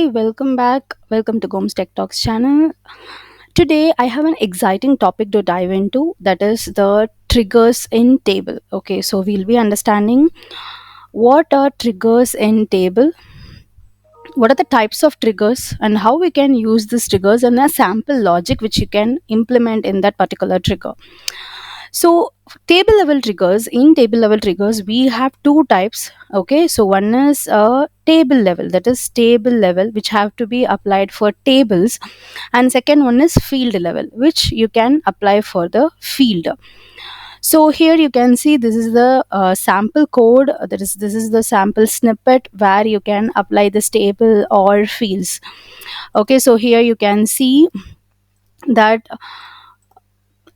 Hi, welcome back. Welcome to Goms Tech Talks channel. Today I have an exciting topic to dive into, that is the triggers in table. Okay, so we'll be understanding what are triggers in table, what are the types of triggers, and how we can use these triggers, and a sample logic which you can implement in that particular trigger. So table level triggers we have two types. Okay, so one is a table level, that is table level which have to be applied for tables, and second one is field level which you can apply for the field. So here you can see this is the sample code, that is this is the sample snippet where you can apply this table or fields. Okay, so here you can see that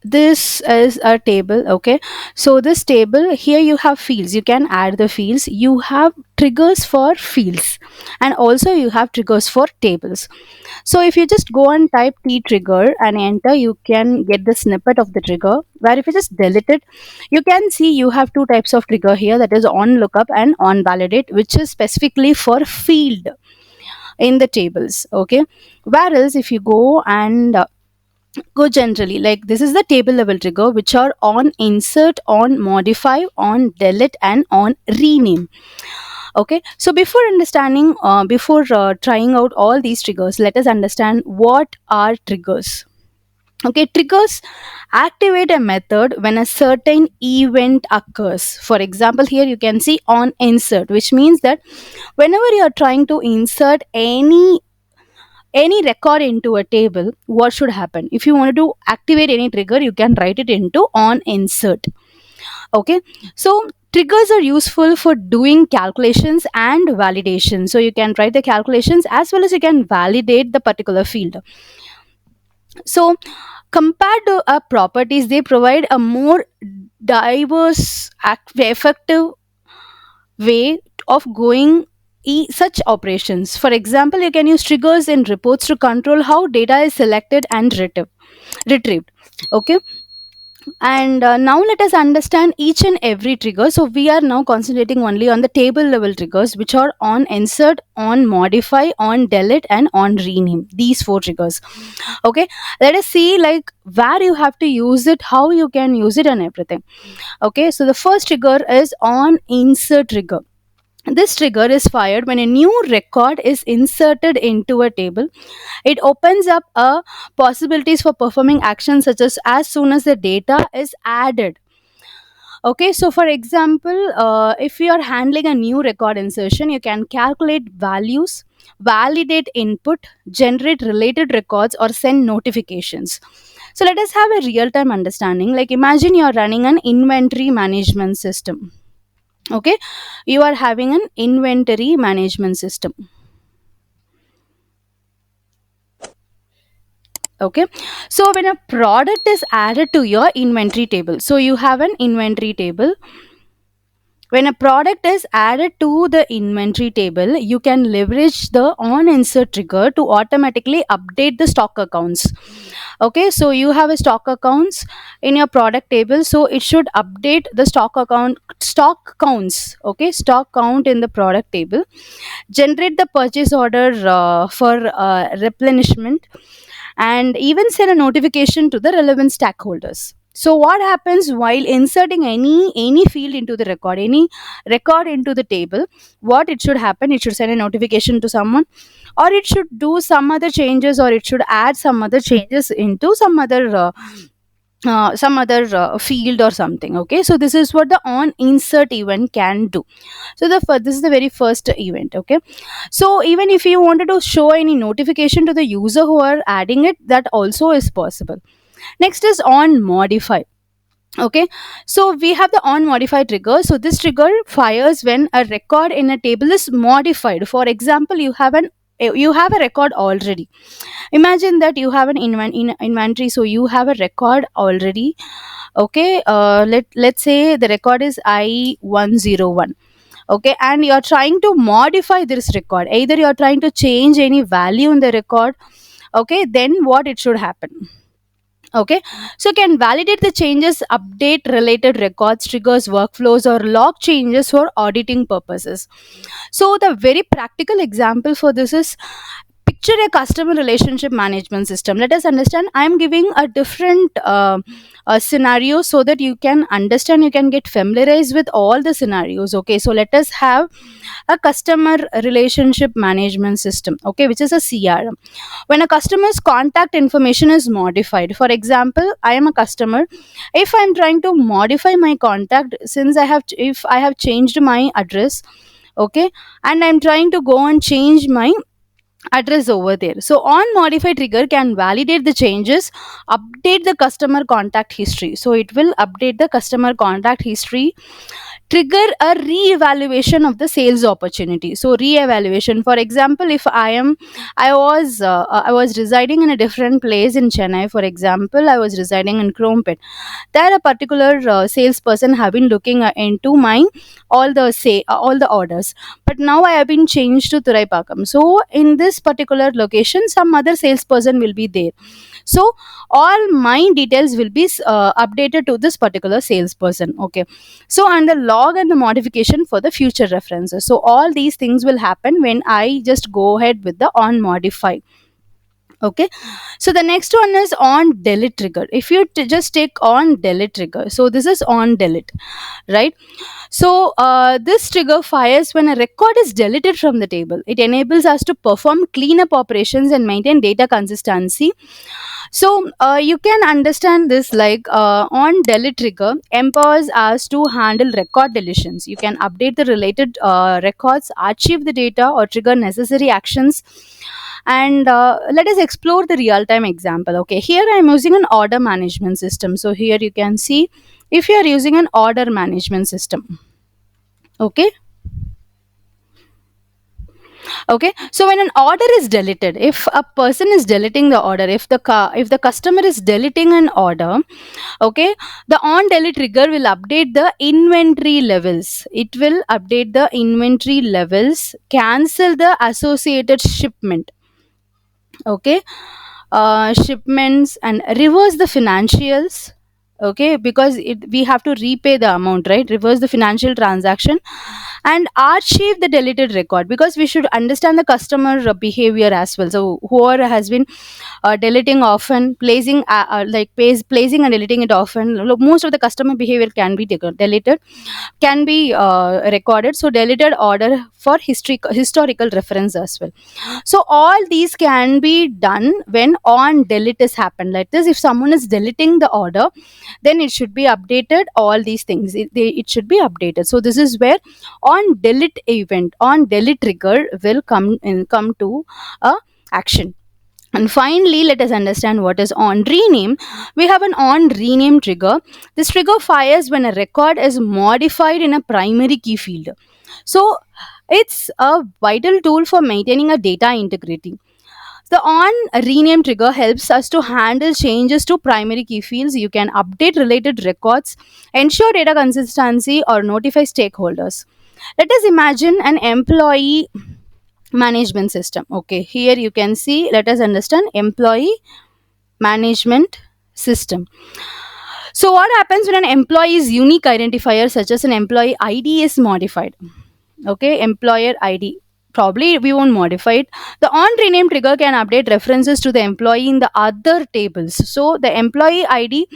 this is a table. Okay, so this table here you have fields, you can add the fields, you have triggers for fields, and also you have triggers for tables. So if you just go and type t trigger and enter, you can get the snippet of the trigger, where if you just delete it, you can see you have two types of trigger here, that is on lookup and on validate, which is specifically for field in the tables. Okay, whereas if you go and go generally, like this is the table level trigger which are on insert, on modify, on delete, and on rename. Okay, so before trying out all these triggers, let us understand what are triggers. Okay, triggers activate a method when a certain event occurs. For example, here you can see on insert, which means that whenever you are trying to insert any record into a table, what should happen? If you want to activate any trigger, you can write it into on insert. Okay, so triggers are useful for doing calculations and validation, so you can write the calculations as well as you can validate the particular field. So compared to properties, they provide a more diverse effective way of going such operations. For example, you can use triggers in reports to control how data is selected and retrieved. Okay, and now let us understand each and every trigger. So we are now concentrating only on the table level triggers, which are on insert, on modify, on delete, and on rename. These four triggers. Okay, let us see like where you have to use it, how you can use it, and everything. Okay, so the first trigger is on insert trigger. This trigger is fired when a new record is inserted into a table. It opens up possibilities for performing actions such as soon as the data is added. Okay, so for example, if you are handling a new record insertion, you can calculate values, validate input, generate related records, or send notifications. So let us have a real time understanding. Like imagine you are running an inventory management system. Okay, you are having an inventory management system. Okay, so when a product is added to your inventory table, so you have an inventory table. When a product is added to the inventory table, you can leverage the on insert trigger to automatically update the stock accounts. Okay, so you have a stock accounts in your product table, so it should update the stock counts. Okay, stock count in the product table, generate the purchase order for replenishment, and even send a notification to the relevant stakeholders. So what happens while inserting any field into the record, any record into the table, what it should happen, it should send a notification to someone, or it should do some other changes, or it should add some other changes into some other field or something. Okay, so this is what the on insert event can do. So this is the very first event. Okay, so even if you wanted to show any notification to the user who are adding it, that also is possible. Next is on modify. Okay, so we have the on modify trigger. So this trigger fires when a record in a table is modified. For example, you have a record already. Imagine that you have an inventory, so you have a record already. Okay, let's say the record is I101. Okay, and you're trying to modify this record, either you're trying to change any value in the record. Okay, then what it should happen? Okay, so can validate the changes, update related records, triggers workflows, or log changes for auditing purposes. So the very practical example for this is, picture a customer relationship management system. Let us understand, I am giving a different scenario so that you can understand, you can get familiarized with all the scenarios. Okay, so let us have a customer relationship management system, okay, which is a CRM. When a customer's contact information is modified, for example, I am a customer, if I'm trying to modify my contact, since if I have changed my address, okay, and I'm trying to go and change my address over there. So on modify trigger can validate the changes, update the customer contact history. So it will update the customer contact history, trigger a re-evaluation of the sales opportunity. So re-evaluation, for example, if I was residing in a different place in Chennai, for example, I was residing in Krompet. There a particular salesperson have been looking into my all the orders, but now I have been changed to Thuraipakam. So in this particular location some other salesperson will be there. So all my details will be updated to this particular salesperson. Okay, so and the log and the modification for the future references. So all these things will happen when I just go ahead with the on modify. Okay, so the next one is on delete trigger. If you just take on delete trigger, so this is on delete, right? So this trigger fires when a record is deleted from the table. It enables us to perform cleanup operations and maintain data consistency. So you can understand this like, on delete trigger empowers us to handle record deletions. You can update the related records, archive the data, or trigger necessary actions. And let us explore the real time example. Okay, here I am using an order management system. So here you can see, if you are using an order management system, okay, okay, so when an order is deleted, if a person is deleting the order, if the customer is deleting an order, okay, the on delete trigger will update the inventory levels. It will update the inventory levels, cancel the associated shipment, okay, shipments, and reverse the financials. Okay, because we have to repay the amount, right? Reverse the financial transaction and archive the deleted record, because we should understand the customer behavior as well. So whoever has been deleting often, placing placing and deleting it often, most of the customer behavior can be deleted, can be recorded. So deleted order for historical reference as well. So all these can be done when on delete is happened. Like this, if someone is deleting the order, then it should be updated. All these things, it should be updated. So this is where on delete event, on delete trigger will come to a action. And finally, let us understand what is on rename. We have an on rename trigger. This trigger fires when a record is modified in a primary key field. So it's a vital tool for maintaining a data integrity. The on rename trigger helps us to handle changes to primary key fields. You can update related records, ensure data consistency, or notify stakeholders. Let us imagine an employee management system. Okay, here you can see, let us understand employee management system. So what happens when an employee's unique identifier such as an employee ID is modified? Okay, employer ID, probably we won't modify it. The on rename trigger can update references to the employee in the other tables. So the employee ID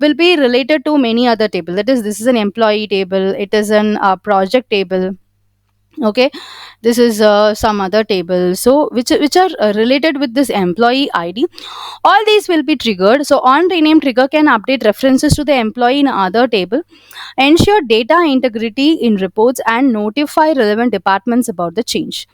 will be related to many other tables. That is, this is an employee table, it is an project table, okay, this is some other table, so which are related with this employee ID. All these will be triggered. So on rename trigger can update references to the employee in other table, ensure data integrity in reports, and notify relevant departments about the change.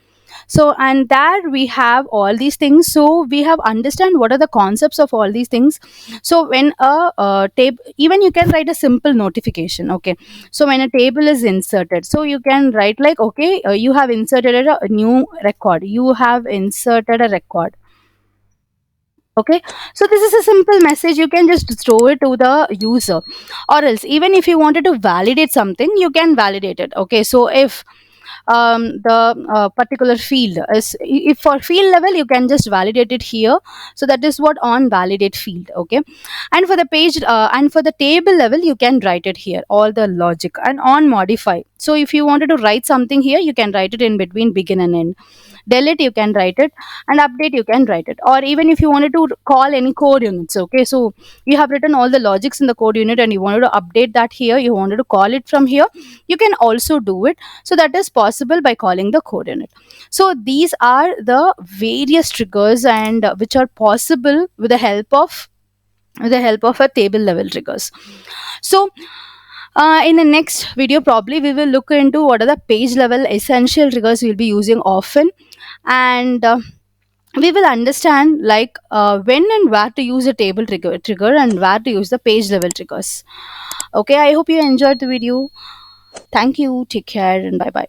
So and there we have all these things. So we have understand what are the concepts of all these things. So when a table, even you can write a simple notification. Okay, so when a table is inserted, so you can write like, okay, you have inserted a new record, you have inserted a record. Okay, so this is a simple message, you can just throw it to the user. Or else, even if you wanted to validate something, you can validate it. Okay, so if the particular field is. If for field level, you can just validate it here. So that is what on validate field. Okay. And for the page and for the table level, you can write it here, all the logic. And on modify, so if you wanted to write something here, you can write it in between begin and end. Delete, you can write it. And update, you can write it. Or even if you wanted to call any code units. Okay, so you have written all the logics in the code unit and you wanted to update that here, you wanted to call it from here, you can also do it. So that is possible by calling the code unit. So these are the various triggers, and which are possible with the help of a table level triggers. So in the next video, probably we will look into what are the page level essential triggers we'll be using often. And we will understand like when and where to use a trigger and where to use the page level triggers. Okay, I hope you enjoyed the video. Thank you, take care, and bye bye.